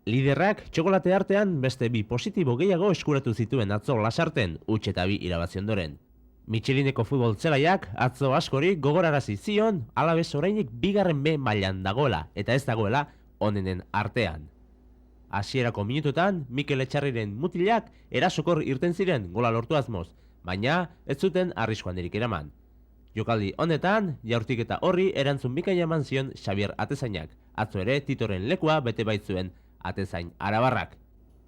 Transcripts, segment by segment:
Liderrak txokolate artean beste bi positibo gehiago eskuratu zituen atzo Lasarten, huts eta bi irabazi ondoren. Michelineko futbol zelaiak atzo askori gogorarazi zion Alabes orainik bigarren B mailan dagoela eta ez dagoela onenen artean. Hasierako minututan Mikel Etxarriren mutilak erasokor irten ziren gola lortu asmoz, baina ez zuten arrisku handirik eraman. Jokaldi honetan, jaurtiketa horri erantzun bikaina eman zion Xabier Atezainak, atzo ere Titoren lekua bete baitzuen Atezain arabarrak.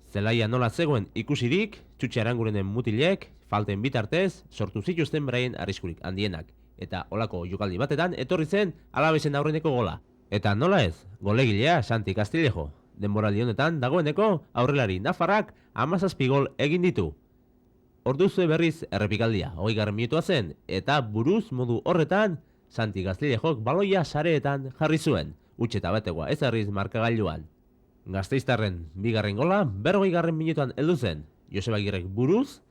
Zelaia nola zegoen ikusirik, Txutxe Arangurenen mutilek, falten bitartez, sortu zituzten beraien arriskurik handienak. Eta olako jokaldi batetan etorri zen Alabesen aurreneko gola. Eta nola ez, golegilea Santi Castillejo. Denboraldi honetan dagoeneko aurrelari nafarrak 17 gol egin ditu. Orduzue berriz errepikaldia, 20. minutua zen, eta buruz modu horretan, Santi Castillejok baloia sareetan jarri zuen, huts eta bategoa ezarriz markagailuan. Gasteiztarren bigarren gola, 40. minutuan heldu zen, Joseba Agirrek buruz,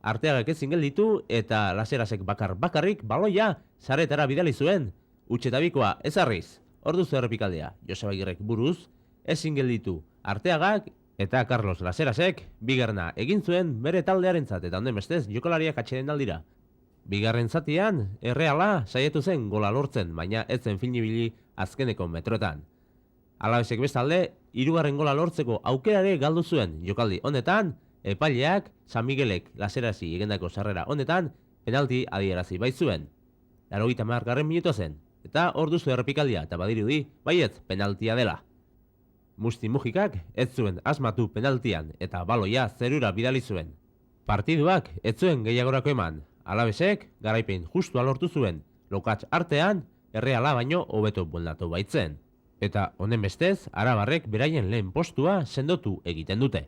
Arteagak ezin gelditu eta Laserasek bakarrik baloia sareetara bidali zuen, huts eta bikoa ezarriz. Orduzue errepikaldea, Joseba Agirrek buruz, ezin gelditu Arteagak eta Carlos Laserasek bigarrena egin zuen bere taldearentzat eta onden bestez jokalariak atxeden aldira. Bigarren zatian, Erreala saiatu zen gola lortzen, baina ez zen finibili azkeneko metroetan. Alabesek bestalde, 3. gola lortzeko aukerare galdu zuen jokaldi honetan, epaileak San Miguelek Laserasi egendako sarrera honetan penalti adierazi baitzuen. 80. minutua zen, eta orduzu errepikaldia eta badirudi baietz penaltia dela. Musti Mujikak ez zuen asmatu penaltian eta baloia zerura bidali zuen. Partiduak ez zuen gehiagorako eman, Alabesek garaipen justua lortu zuen, lokatz artean Erreala baino hobeto bueltatu baitzen. Eta honen bestez, arabarrek beraien lehen postua sendotu egiten dute.